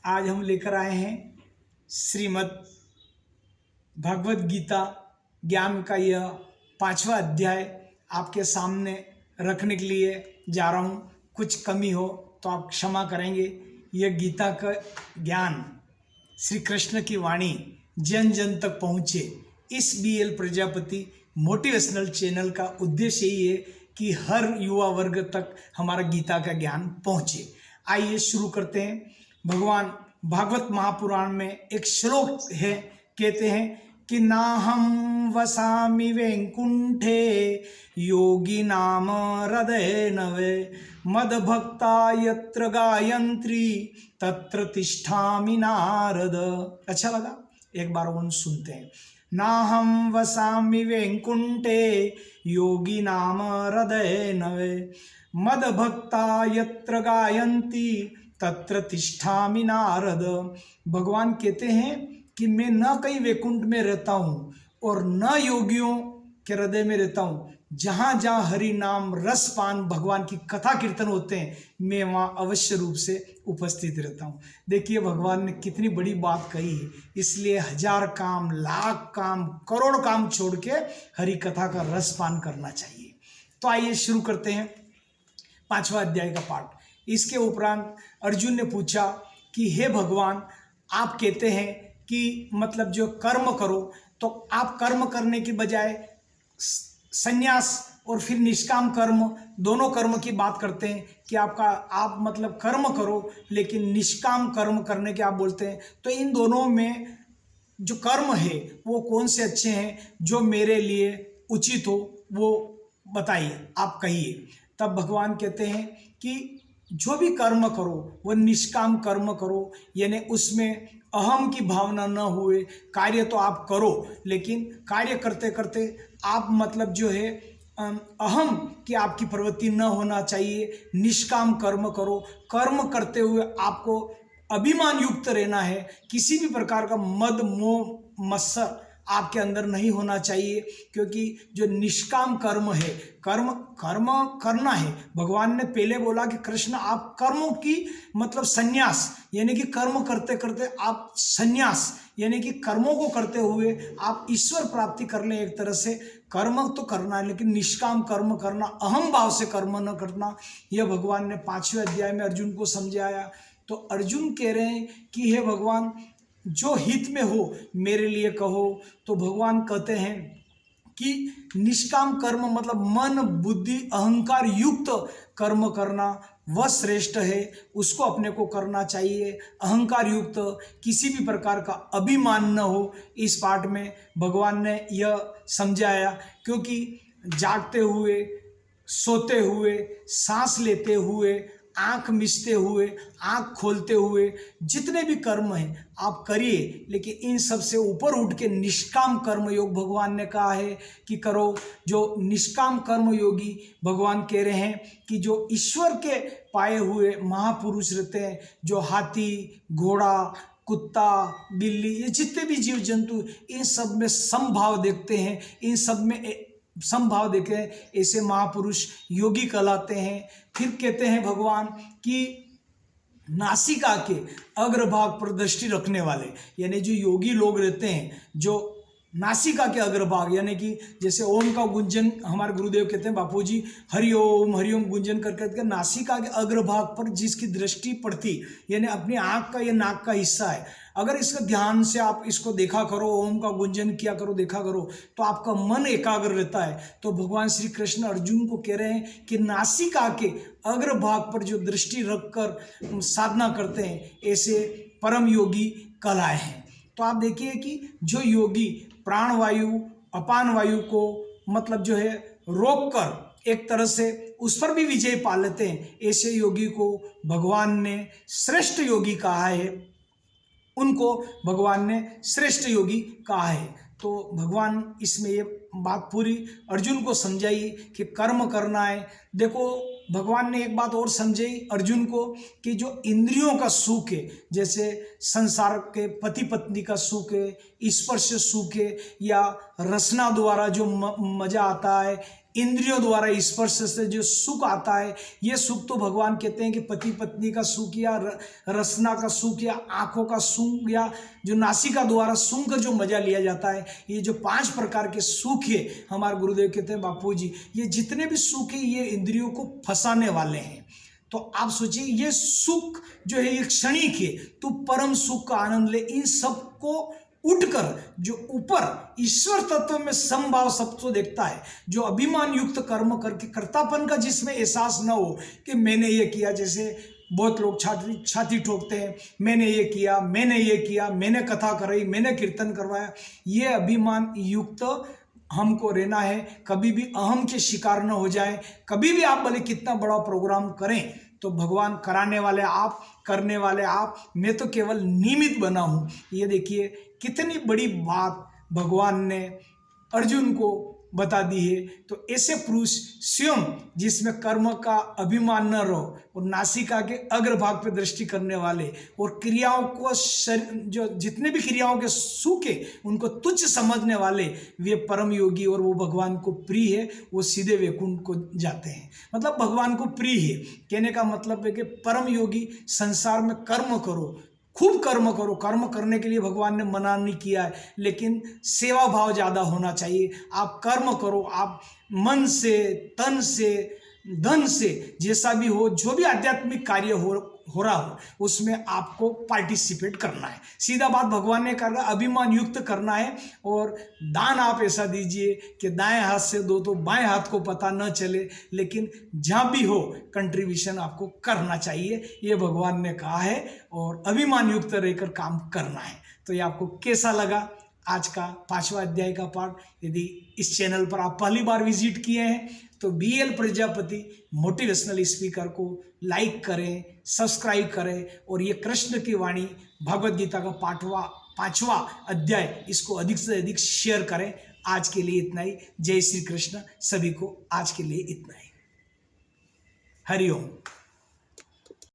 आज हम लेकर आए हैं श्रीमद् भगवत गीता ज्ञान का यह 5वां अध्याय आपके सामने रखने के लिए जा रहा हूँ। कुछ कमी हो तो आप क्षमा करेंगे। यह गीता का ज्ञान श्री कृष्ण की वाणी जन जन तक पहुँचे, इस BL प्रजापति मोटिवेशनल चैनल का उद्देश्य यही है कि हर युवा वर्ग तक हमारा गीता का ज्ञान पहुँचे। आइए शुरू करते हैं। भगवान भागवत महापुराण में एक श्लोक है, कहते हैं कि नाहं वसामि वैकुंठे योगी नाम हृदय नवे मदभक्ता यत्र गायत्री तत्र तिष्ठामि नारद। अच्छा लगा? एक बार उन सुनते हैं। नाहं वसामि वैकुंठे योगी नाम हृदय नवे मदभक्ता यत्र गायन्ति तत्र तिष्ठामि नारद। भगवान कहते हैं कि मैं न कहीं वैकुंठ में रहता हूँ और न योगियों के हृदय में रहता हूँ। जहाँ जहाँ हरि नाम रसपान भगवान की कथा कीर्तन होते हैं, मैं वहाँ अवश्य रूप से उपस्थित रहता हूँ। देखिए भगवान ने कितनी बड़ी बात कही है। इसलिए 1000 काम, लाख काम, करोड़ काम छोड़ के हरि कथा का रसपान करना चाहिए। तो आइए शुरू करते हैं 5वां अध्याय का पाठ। इसके उपरांत अर्जुन ने पूछा कि हे भगवान, आप कहते हैं कि मतलब जो कर्म करो, तो आप कर्म करने की बजाय संन्यास और फिर निष्काम कर्म, दोनों कर्म की बात करते हैं कि आप मतलब कर्म करो लेकिन निष्काम कर्म करने के आप बोलते हैं। तो इन दोनों में जो कर्म है वो कौन से अच्छे हैं, जो मेरे लिए उचित हो वो बताइए, आप कहिए। तब भगवान कहते हैं कि जो भी कर्म करो वो निष्काम कर्म करो, यानी उसमें अहम की भावना न हुए। कार्य तो आप करो लेकिन कार्य करते करते आप मतलब जो है अहम की आपकी प्रवृत्ति न होना चाहिए। निष्काम कर्म करो। कर्म करते हुए आपको अभिमान युक्त रहना है। किसी भी प्रकार का मद मोह मत्सर आपके अंदर नहीं होना चाहिए, क्योंकि जो निष्काम कर्म है, कर्म करना है। भगवान ने पहले बोला कि कृष्ण आप कर्मों की मतलब संन्यास, यानी कि कर्म करते करते आप संन्यास, यानी कि कर्मों को करते हुए आप ईश्वर प्राप्ति कर लें। एक तरह से कर्म तो करना है लेकिन निष्काम कर्म करना, अहम भाव से कर्म न करना, यह भगवान ने 5वें अध्याय में अर्जुन को समझाया। तो अर्जुन कह रहे हैं कि हे भगवान, जो हित में हो मेरे लिए कहो। तो भगवान कहते हैं कि निष्काम कर्म मतलब मन बुद्धि अहंकार युक्त कर्म करना वह श्रेष्ठ है, उसको अपने को करना चाहिए। अहंकार युक्त, किसी भी प्रकार का अभिमान न हो। इस पाठ में भगवान ने यह समझाया, क्योंकि जागते हुए, सोते हुए, सांस लेते हुए, आँख मिचते हुए, आँख खोलते हुए, जितने भी कर्म हैं आप करिए, लेकिन इन सब से ऊपर उठ के निष्काम कर्म योग भगवान ने कहा है कि करो। जो निष्काम कर्म योगी भगवान कह रहे हैं कि जो ईश्वर के पाए हुए महापुरुष रहते हैं, जो हाथी, घोड़ा, कुत्ता, बिल्ली, ये जितने भी जीव जंतु, इन सब में समभाव देखते हैं, इन सब में समभाव देखे, ऐसे महापुरुष योगी कहलाते हैं। फिर कहते हैं भगवान कि नासिका के अग्रभाग पर दृष्टि रखने वाले, यानी जो योगी लोग रहते हैं, जो नासिका के अग्रभाग, यानी कि जैसे ओम का गुंजन हमारे गुरुदेव कहते हैं, बापूजी हरिओम गुंजन करके नासिका के अग्रभाग पर जिसकी दृष्टि पड़ती, यानी अपनी आँख का या नाक का हिस्सा है, अगर इसका ध्यान से आप इसको देखा करो, ओम का गुंजन किया करो, देखा करो, तो आपका मन एकाग्र रहता है। तो भगवान श्री कृष्ण अर्जुन को कह रहे हैं कि नासिका के अग्रभाग पर जो दृष्टि रखकर साधना करते हैं, ऐसे परम योगी कहलाए हैं। तो आप देखिए कि जो योगी प्राणवायु, अपान वायु को मतलब जो है रोक कर एक तरह से उस पर भी विजय पा लेते हैं, ऐसे योगी को भगवान ने श्रेष्ठ योगी कहा है। उनको भगवान ने श्रेष्ठ योगी कहा है। तो भगवान इसमें ये बात पूरी अर्जुन को समझाई कि कर्म करना है। देखो भगवान ने एक बात और समझाई अर्जुन को कि जो इंद्रियों का सुख है, जैसे संसार के पति पत्नी का सुख है, स्पर्श सुख है, या रसना द्वारा जो मजा आता है, इंद्रियों द्वारा स्पर्श से जो सुख आता है, ये सुख तो भगवान कहते हैं कि पति पत्नी का सुख या रसना का सुख या आंखों का सुख या जो नासिका द्वारा सुख का जो मजा लिया जाता है, ये जो 5 प्रकार के सुख है, हमारे गुरुदेव कहते हैं बापू जी, ये जितने भी सुख है ये इंद्रियों को फंसाने वाले हैं। तो आप सोचिए ये सुख जो है ये क्षणिक है, तो परम सुख का आनंद ले। इन सबको उठकर जो ऊपर ईश्वर तत्व में समभाव सबको देखता है, जो अभिमान युक्त कर्म करके कर्तापन का जिसमें एहसास न हो कि मैंने ये किया, जैसे बहुत लोग छाती ठोकते हैं, मैंने ये किया, मैंने ये किया, मैंने कथा कराई, मैंने कीर्तन करवाया, ये अभिमान युक्त हमको रहना है। कभी भी अहम के शिकार न हो जाए। कभी भी आप भले कितना बड़ा प्रोग्राम करें तो भगवान कराने वाले आप, करने वाले आप, मैं तो केवल निमित्त बना हूँ। ये देखिए कितनी बड़ी बात भगवान ने अर्जुन को बता दी है। तो ऐसे पुरुष स्वयं जिसमें कर्म का अभिमान न रहो और नासिका के अग्रभाग पे दृष्टि करने वाले और क्रियाओं को जो जितने भी क्रियाओं के सुख है उनको तुच्छ समझने वाले, वे परम योगी और वो भगवान को प्रिय है, वो सीधे वैकुंठ को जाते हैं। मतलब भगवान को प्रिय है कहने का मतलब है कि परम योगी संसार में कर्म करो, खूब कर्म करो। कर्म करने के लिए भगवान ने मना नहीं किया है, लेकिन सेवा भाव ज़्यादा होना चाहिए। आप कर्म करो, आप मन से, तन से, धन से, जैसा भी हो, जो भी आध्यात्मिक कार्य हो रहा हो उसमें आपको पार्टिसिपेट करना है। सीधा बात भगवान ने कहा अभिमान युक्त करना है। और दान आप ऐसा दीजिए कि दाएं हाथ से दो तो बाएं हाथ को पता न चले, लेकिन जहाँ भी हो कंट्रीब्यूशन आपको करना चाहिए, ये भगवान ने कहा है। और अभिमान युक्त रहकर काम करना है। तो ये आपको कैसा लगा आज का 5वां अध्याय का पाठ? यदि इस चैनल पर आप पहली बार विजिट किए हैं तो BL प्रजापति मोटिवेशनल स्पीकर को लाइक करें, सब्सक्राइब करें और ये कृष्ण की वाणी भगवद गीता का 5वां अध्याय इसको अधिक से अधिक शेयर करें। आज के लिए इतना ही। जय श्री कृष्ण। सभी को आज के लिए इतना ही। हरि ओम।